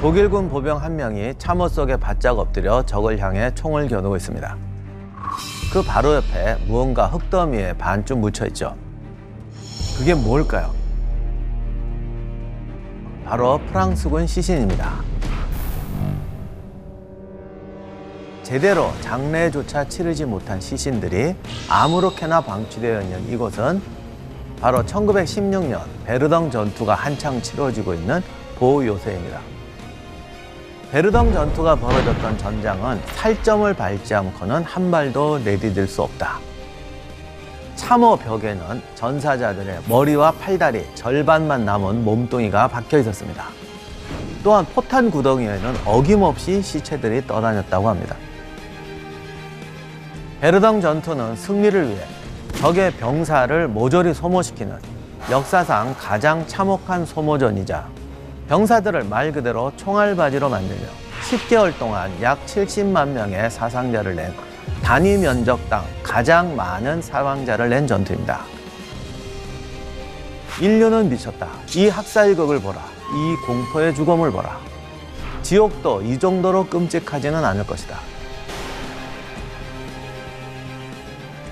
독일군 보병 한 명이 참호 속에 바짝 엎드려 적을 향해 총을 겨누고 있습니다. 그 바로 옆에 무언가 흙더미에 반쯤 묻혀있죠. 그게 뭘까요? 바로 프랑스군 시신입니다. 제대로 장례조차 치르지 못한 시신들이 아무렇게나 방치되어 있는 이곳은 바로 1916년 베르덩 전투가 한창 치러지고 있는 보요새입니다. 베르덩 전투가 벌어졌던 전장은 살점을 밟지 않고는 한 발도 내디딜 수 없다. 참호 벽에는 전사자들의 머리와 팔다리 절반만 남은 몸뚱이가 박혀 있었습니다. 또한 포탄 구덩이에는 어김없이 시체들이 떠다녔다고 합니다. 베르덩 전투는 승리를 위해 적의 병사를 모조리 소모시키는 역사상 가장 참혹한 소모전이자 병사들을 말 그대로 총알바지로 만들며 10개월 동안 약 70만 명의 사상자를 낸 단위 면적당 가장 많은 사망자를 낸 전투입니다. 인류는 미쳤다. 이 학살극을 보라. 이 공포의 죽음을 보라. 지옥도 이 정도로 끔찍하지는 않을 것이다.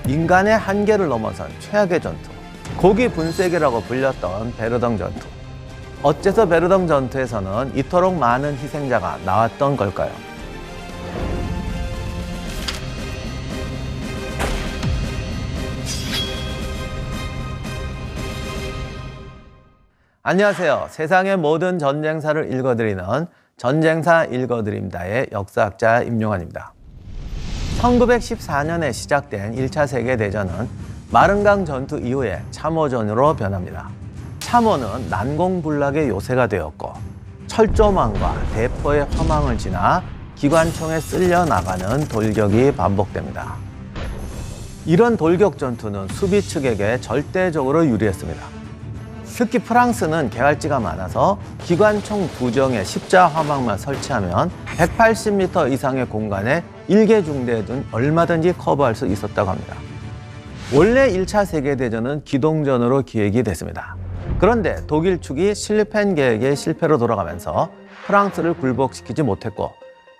인간의 한계를 넘어선 최악의 전투, 고기 분쇄기라고 불렸던 베르덩 전투. 어째서 베르덩 전투에서는 이토록 많은 희생자가 나왔던 걸까요? 안녕하세요. 세상의 모든 전쟁사를 읽어드리는 전쟁사 읽어드립니다의 역사학자 임용환입니다. 1914년에 시작된 1차 세계대전은 마른강 전투 이후에 참호전으로 변합니다. 참호는 난공불락의 요새가 되었고 철조망과 대포의 화망을 지나 기관총에 쓸려 나가는 돌격이 반복됩니다. 이런 돌격 전투는 수비 측에게 절대적으로 유리했습니다. 특히 프랑스는 개활지가 많아서 기관총 2정의 십자 화망만 설치하면 180m 이상의 공간에 일개 중대든 얼마든지 커버할 수 있었다고 합니다. 원래 1차 세계대전은 기동전으로 기획이 됐습니다. 그런데 독일 측이 실펜 계획의 실패로 돌아가면서 프랑스를 굴복시키지 못했고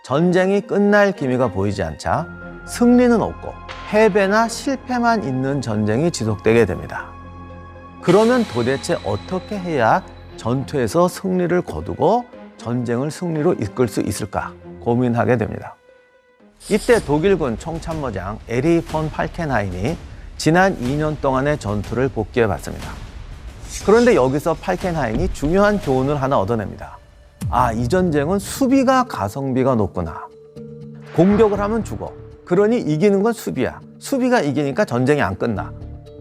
전쟁이 끝날 기미가 보이지 않자 승리는 없고 패배나 실패만 있는 전쟁이 지속되게 됩니다. 그러면 도대체 어떻게 해야 전투에서 승리를 거두고 전쟁을 승리로 이끌 수 있을까 고민하게 됩니다. 이때 독일군 총참모장 에리 폰 팔켄하인이 지난 2년 동안의 전투를 복기해 봤습니다. 그런데 여기서 팔켄하인이 중요한 교훈을 하나 얻어냅니다. 아, 이 전쟁은 수비가 가성비가 높구나. 공격을 하면 죽어. 그러니 이기는 건 수비야. 수비가 이기니까 전쟁이 안 끝나.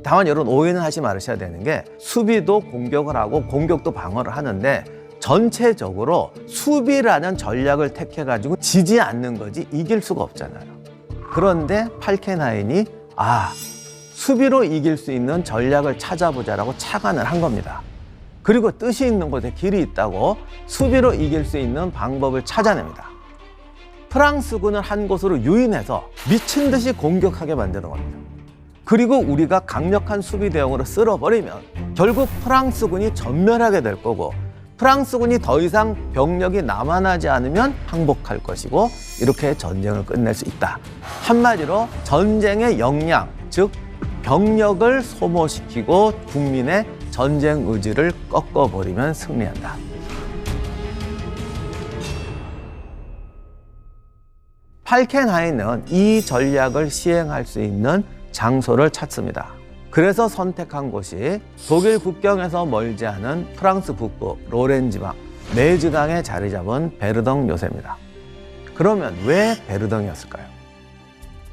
다만 이런 오해는 하지 말으셔야 되는 게 수비도 공격을 하고 공격도 방어를 하는데 전체적으로 수비라는 전략을 택해가지고 지지 않는 거지 이길 수가 없잖아요. 그런데 팔켄하인이 수비로 이길 수 있는 전략을 찾아보자라고 착안을 한 겁니다. 그리고 뜻이 있는 곳에 길이 있다고 수비로 이길 수 있는 방법을 찾아냅니다. 프랑스군을 한 곳으로 유인해서 미친 듯이 공격하게 만드는 겁니다. 그리고 우리가 강력한 수비 대응으로 쓸어버리면 결국 프랑스군이 전멸하게 될 거고 프랑스군이 더 이상 병력이 남아나지 않으면 항복할 것이고 이렇게 전쟁을 끝낼 수 있다. 한마디로 전쟁의 역량, 즉 병력을 소모시키고 국민의 전쟁 의지를 꺾어버리면 승리한다. 팔켄하인은 이 전략을 시행할 수 있는 장소를 찾습니다. 그래서 선택한 곳이 독일 국경에서 멀지 않은 프랑스 북부 로렌 지방 메즈강에 자리 잡은 베르덩 요새입니다. 그러면 왜 베르덩이었을까요?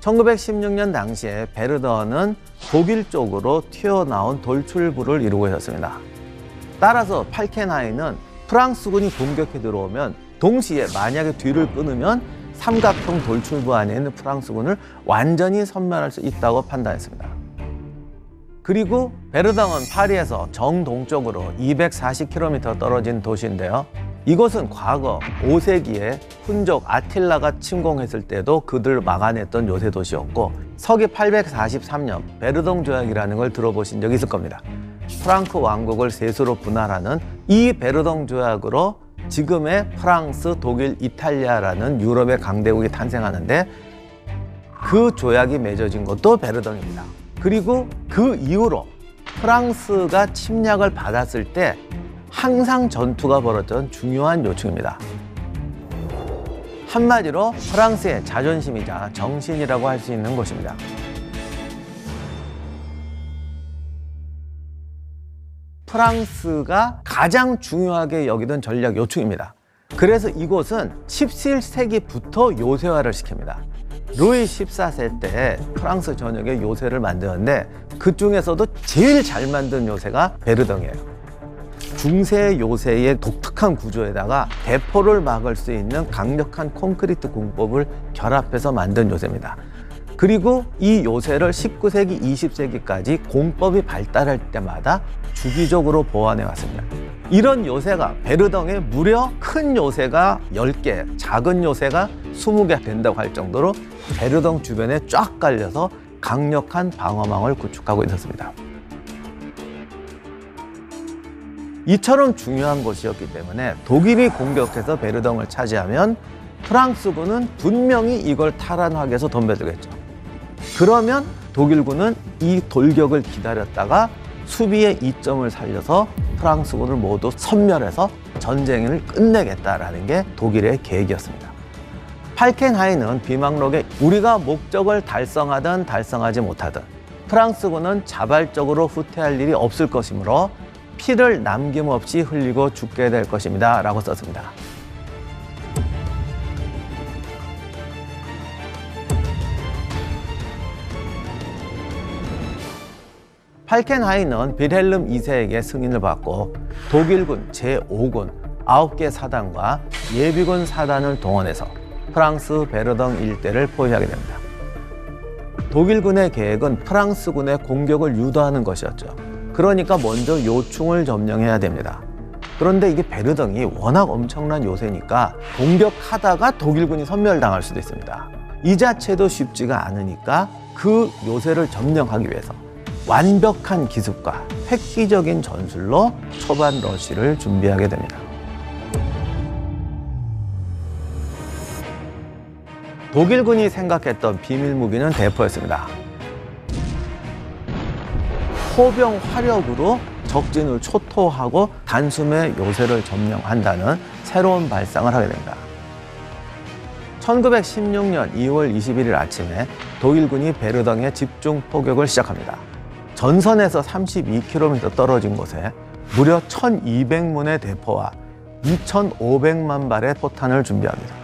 1916년 당시에 베르덩은 독일 쪽으로 튀어나온 돌출부를 이루고 있었습니다. 따라서 팔켄하인은 프랑스군이 공격해 들어오면 동시에 만약에 뒤를 끊으면 삼각형 돌출부 안에 있는 프랑스군을 완전히 섬멸할 수 있다고 판단했습니다. 그리고 베르덩은 파리에서 정동쪽으로 240km 떨어진 도시인데요. 이곳은 과거 5세기에 훈족 아틸라가 침공했을 때도 그들을 막아냈던 요새 도시였고 서기 843년 베르덩 조약이라는 걸 들어보신 적이 있을 겁니다. 프랑크 왕국을 셋으로 분할하는 이 베르덩 조약으로 지금의 프랑스, 독일, 이탈리아라는 유럽의 강대국이 탄생하는데 그 조약이 맺어진 것도 베르덩입니다. 그리고 그 이후로 프랑스가 침략을 받았을 때 항상 전투가 벌어졌던 중요한 요충입니다. 한마디로 프랑스의 자존심이자 정신이라고 할 수 있는 곳입니다. 프랑스가 가장 중요하게 여기던 전략 요충입니다. 그래서 이곳은 17세기부터 요새화를 시킵니다. 루이 14세 때 프랑스 전역에 요새를 만드는데 그 중에서도 제일 잘 만든 요새가 베르덩이에요. 중세 요새의 독특한 구조에다가 대포를 막을 수 있는 강력한 콘크리트 공법을 결합해서 만든 요새입니다. 그리고 이 요새를 19세기, 20세기까지 공법이 발달할 때마다 주기적으로 보완해 왔습니다. 이런 요새가 베르덩에 무려 큰 요새가 10개, 작은 요새가 20개 된다고 할 정도로 베르덩 주변에 쫙 깔려서 강력한 방어망을 구축하고 있었습니다. 이처럼 중요한 곳이었기 때문에 독일이 공격해서 베르덩을 차지하면 프랑스군은 분명히 이걸 탈환하기 위해서 덤벼들겠죠. 그러면 독일군은 이 돌격을 기다렸다가 수비의 이점을 살려서 프랑스군을 모두 섬멸해서 전쟁을 끝내겠다라는 게 독일의 계획이었습니다. 팔켄하이는 비망록에 우리가 목적을 달성하든 달성하지 못하든 프랑스군은 자발적으로 후퇴할 일이 없을 것이므로 피를 남김없이 흘리고 죽게 될 것입니다 라고 썼습니다. 팔켄하이는 빌헬름 2세에게 승인을 받고 독일군 제5군 9개 사단과 예비군 사단을 동원해서 프랑스 베르덩 일대를 포위하게 됩니다. 독일군의 계획은 프랑스군의 공격을 유도하는 것이었죠. 그러니까 먼저 요충을 점령해야 됩니다. 그런데 이게 베르덩이 워낙 엄청난 요새니까 공격하다가 독일군이 섬멸당할 수도 있습니다. 이 자체도 쉽지가 않으니까 그 요새를 점령하기 위해서 완벽한 기습과 획기적인 전술로 초반 러쉬를 준비하게 됩니다. 독일군이 생각했던 비밀 무기는 대포였습니다. 포병 화력으로 적진을 초토하고 단숨에 요새를 점령한다는 새로운 발상을 하게 됩니다. 1916년 2월 21일 아침에 독일군이 베르덩에 집중 포격을 시작합니다. 전선에서 32km 떨어진 곳에 무려 1200문의 대포와 2500만 발의 포탄을 준비합니다.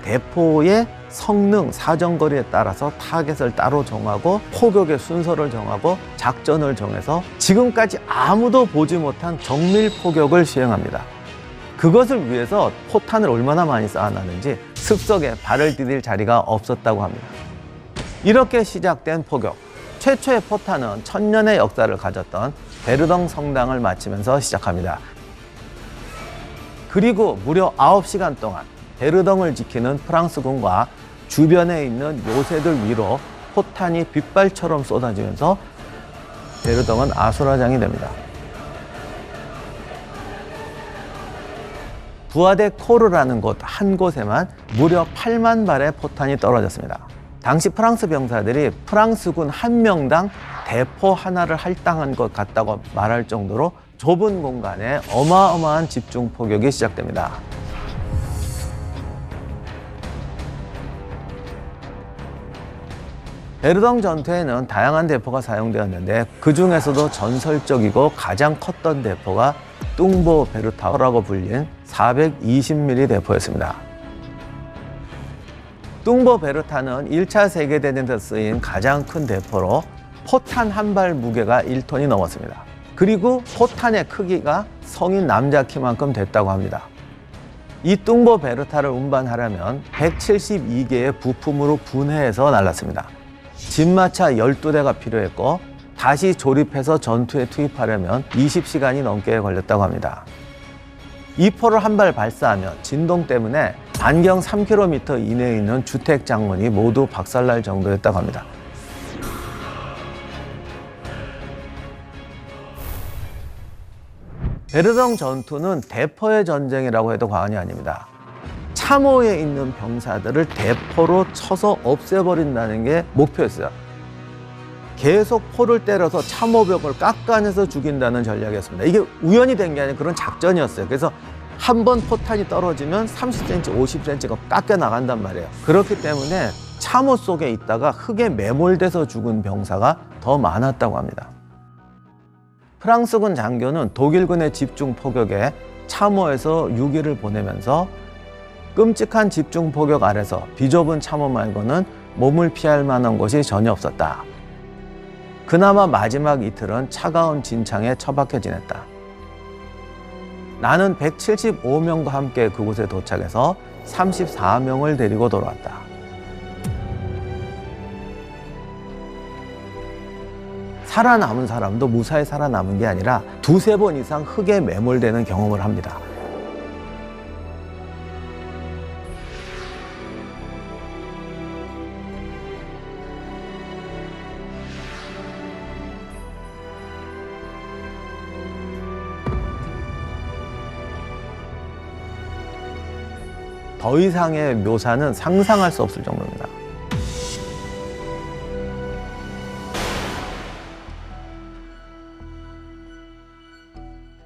대포의 성능, 사정거리에 따라서 타겟을 따로 정하고 포격의 순서를 정하고 작전을 정해서 지금까지 아무도 보지 못한 정밀 포격을 시행합니다. 그것을 위해서 포탄을 얼마나 많이 쌓아놨는지 습석에 발을 디딜 자리가 없었다고 합니다. 이렇게 시작된 포격, 최초의 포탄은 1000년의 역사를 가졌던 베르덩 성당을 마치면서 시작합니다. 그리고 무려 9시간 동안 베르덩을 지키는 프랑스군과 주변에 있는 요새들 위로 포탄이 빗발처럼 쏟아지면서 베르덩은 아수라장이 됩니다. 부아데 코르라는 곳 한 곳에만 무려 8만 발의 포탄이 떨어졌습니다. 당시 프랑스 병사들이 프랑스군 한 명당 대포 하나를 할당한 것 같다고 말할 정도로 좁은 공간에 어마어마한 집중 포격이 시작됩니다. 베르덩 전투에는 다양한 대포가 사용되었는데 그 중에서도 전설적이고 가장 컸던 대포가 뚱보 베르타라고 불린 420mm 대포였습니다. 뚱보 베르타는 1차 세계대전에서 쓰인 가장 큰 대포로 포탄 한 발 무게가 1톤이 넘었습니다. 그리고 포탄의 크기가 성인 남자 키만큼 됐다고 합니다. 이 뚱보 베르타를 운반하려면 172개의 부품으로 분해해서 날랐습니다. 진마차 12대가 필요했고 다시 조립해서 전투에 투입하려면 20시간이 넘게 걸렸다고 합니다. 이 포를 한 발 발사하면 진동 때문에 반경 3km 이내에 있는 주택 장문이 모두 박살날 정도였다고 합니다. 베르덩 전투는 대포의 전쟁이라고 해도 과언이 아닙니다. 참호에 있는 병사들을 대포로 쳐서 없애버린다는 게 목표였어요. 계속 포를 때려서 참호벽을 깎아내서 죽인다는 전략이었습니다. 이게 우연히 된 게 아니라 그런 작전이었어요. 그래서 한 번 포탄이 떨어지면 30cm, 50cm가 깎여 나간단 말이에요. 그렇기 때문에 참호 속에 있다가 흙에 매몰돼서 죽은 병사가 더 많았다고 합니다. 프랑스군 장교는 독일군의 집중 포격에 참호에서 6일을 보내면서 끔찍한 집중 포격 아래서 비좁은 참호 말고는 몸을 피할 만한 곳이 전혀 없었다. 그나마 마지막 이틀은 차가운 진창에 처박혀 지냈다. 나는 175명과 함께 그곳에 도착해서 34명을 데리고 돌아왔다. 살아남은 사람도 무사히 살아남은 게 아니라 두세 번 이상 흙에 매몰되는 경험을 합니다. 더 이상의 묘사는 상상할 수 없을 정도입니다.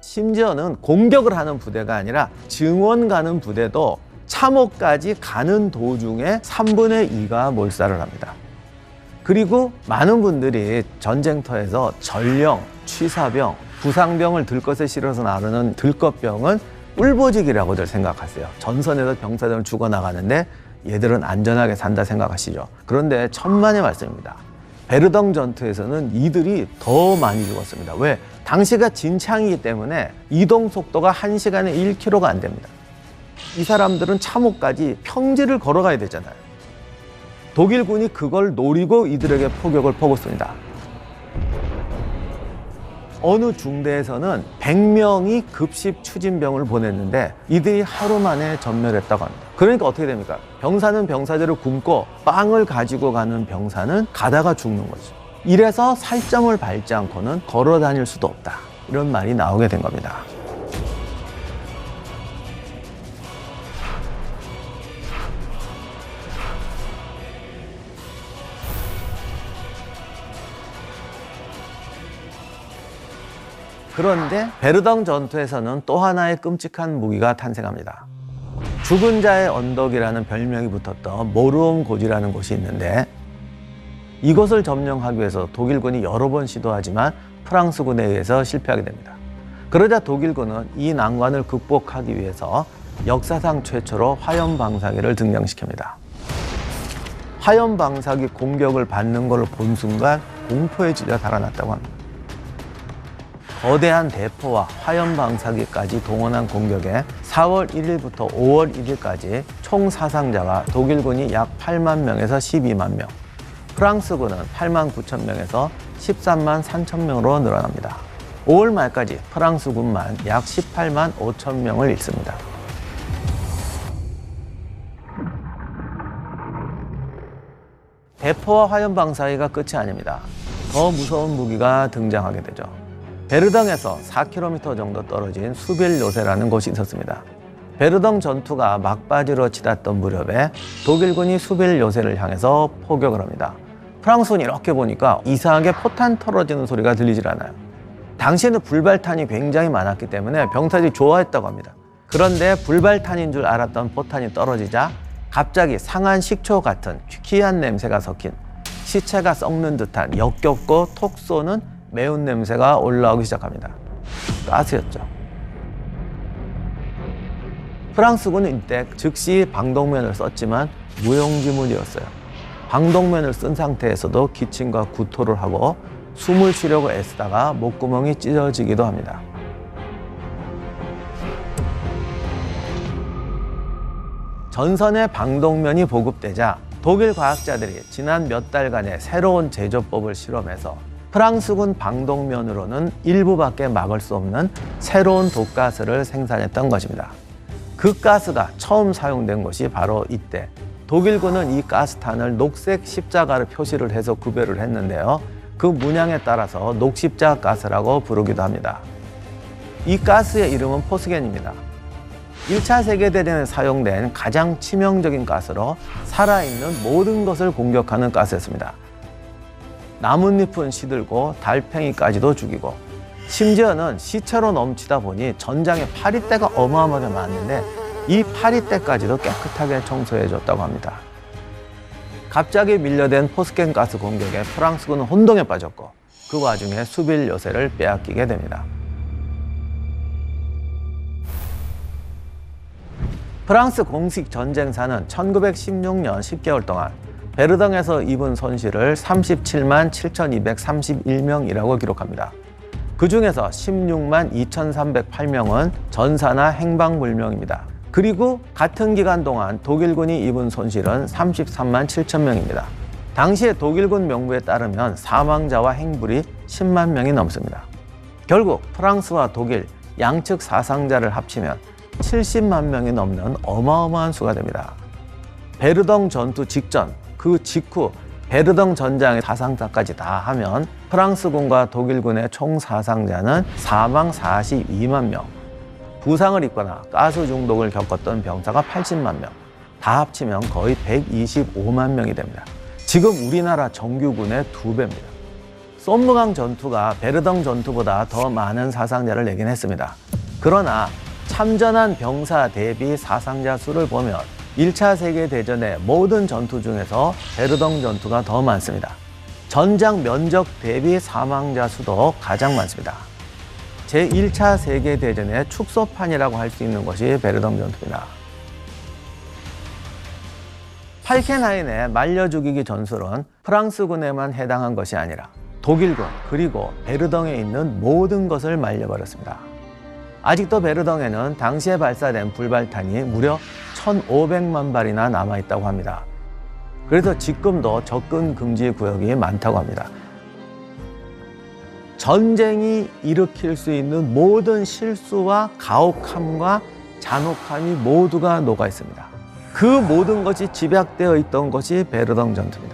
심지어는 공격을 하는 부대가 아니라 증원 가는 부대도 참호까지 가는 도중에 3분의 2가 몰살을 합니다. 그리고 많은 분들이 전쟁터에서 전령, 취사병, 부상병을 들것에 실어서 나르는 들것병은 꿀보직이라고들 생각하세요. 전선에서 병사들은 죽어나가는데 얘들은 안전하게 산다 생각하시죠. 그런데 천만의 말씀입니다. 베르덩 전투에서는 이들이 더 많이 죽었습니다. 왜? 당시가 진창이기 때문에 이동 속도가 1시간에 1km가 안 됩니다. 이 사람들은 참호까지 평지를 걸어가야 되잖아요. 독일군이 그걸 노리고 이들에게 포격을 퍼붓습니다. 어느 중대에서는 100명이 급식 추진병을 보냈는데 이들이 하루 만에 전멸했다고 합니다. 그러니까 어떻게 됩니까? 병사는 병사대로 굶고 빵을 가지고 가는 병사는 가다가 죽는 거죠. 이래서 살점을 밟지 않고는 걸어 다닐 수도 없다. 이런 말이 나오게 된 겁니다. 그런데 베르덩 전투에서는 또 하나의 끔찍한 무기가 탄생합니다. 죽은 자의 언덕이라는 별명이 붙었던 모르움 고지라는 곳이 있는데 이곳을 점령하기 위해서 독일군이 여러 번 시도하지만 프랑스군에 의해서 실패하게 됩니다. 그러자 독일군은 이 난관을 극복하기 위해서 역사상 최초로 화염방사기를 등장시킵니다. 화염방사기 공격을 받는 걸 본 순간 공포의 지가 달아났다고 합니다. 거대한 대포와 화염방사기까지 동원한 공격에 4월 1일부터 5월 1일까지 총 사상자가 독일군이 약 8만 명에서 12만 명, 프랑스군은 8만 9천 명에서 13만 3천 명으로 늘어납니다. 5월 말까지 프랑스군만 약 18만 5천 명을 잃습니다. 대포와 화염방사기가 끝이 아닙니다. 더 무서운 무기가 등장하게 되죠. 베르덩에서 4km 정도 떨어진 수빌 요새라는 곳이 있었습니다. 베르덩 전투가 막바지로 치닫던 무렵에 독일군이 수빌 요새를 향해서 포격을 합니다. 프랑스군이 이렇게 보니까 이상하게 포탄 떨어지는 소리가 들리질 않아요. 당시에는 불발탄이 굉장히 많았기 때문에 병사들이 좋아했다고 합니다. 그런데 불발탄인 줄 알았던 포탄이 떨어지자 갑자기 상한 식초 같은 희귀한 냄새가 섞인 시체가 썩는 듯한 역겹고 톡 쏘는 매운 냄새가 올라오기 시작합니다. 가스였죠. 프랑스군은 이때 즉시 방독면을 썼지만 무용지물이었어요. 방독면을 쓴 상태에서도 기침과 구토를 하고 숨을 쉬려고 애쓰다가 목구멍이 찢어지기도 합니다. 전선에 방독면이 보급되자 독일 과학자들이 지난 몇 달간의 새로운 제조법을 실험해서 프랑스군 방독면으로는 일부밖에 막을 수 없는 새로운 독가스를 생산했던 것입니다. 그 가스가 처음 사용된 것이 바로 이때 독일군은 이 가스탄을 녹색 십자가로 표시를 해서 구별을 했는데요. 그 문양에 따라서 녹십자 가스라고 부르기도 합니다. 이 가스의 이름은 포스겐입니다. 1차 세계대전에 사용된 가장 치명적인 가스로 살아있는 모든 것을 공격하는 가스였습니다. 나뭇잎은 시들고 달팽이까지도 죽이고, 심지어는 시체로 넘치다 보니 전장에 파리떼가 어마어마하게 많은데 이 파리떼까지도 깨끗하게 청소해줬다고 합니다. 갑자기 밀려든 포스겐 가스 공격에 프랑스군은 혼동에 빠졌고, 그 와중에 수빌 요새를 빼앗기게 됩니다. 프랑스 공식 전쟁사는 1916년 10개월 동안 베르덩에서 입은 손실을 37만 7,231명이라고 기록합니다. 그 중에서 16만 2,308명은 전사나 행방불명입니다. 그리고 같은 기간 동안 독일군이 입은 손실은 33만 7천 명입니다. 당시에 독일군 명부에 따르면 사망자와 행불이 10만 명이 넘습니다. 결국 프랑스와 독일 양측 사상자를 합치면 70만 명이 넘는 어마어마한 수가 됩니다. 베르덩 전투 직전, 그 직후 베르덩 전장의 사상자까지 다 하면 프랑스군과 독일군의 총 사상자는 사망 42만 명, 부상을 입거나 가스 중독을 겪었던 병사가 80만 명, 다 합치면 거의 125만 명이 됩니다. 지금 우리나라 정규군의 2배입니다. 솜무강 전투가 베르덩 전투보다 더 많은 사상자를 내긴 했습니다. 그러나 참전한 병사 대비 사상자 수를 보면 1차 세계대전의 모든 전투 중에서 베르덩 전투가 더 많습니다. 전장 면적 대비 사망자 수도 가장 많습니다. 제1차 세계대전의 축소판이라고 할 수 있는 것이 베르덩 전투입니다. 팔켄하인의 말려 죽이기 전술은 프랑스군에만 해당한 것이 아니라 독일군 그리고 베르덩에 있는 모든 것을 말려버렸습니다. 아직도 베르덩에는 당시에 발사된 불발탄이 무려 1,500만 발이나 남아있다고 합니다. 그래서 지금도 접근 금지 구역이 많다고 합니다. 전쟁이 일으킬 수 있는 모든 실수와 가혹함과 잔혹함이 모두가 녹아 있습니다. 그 모든 것이 집약되어 있던 것이 베르덩 전투입니다.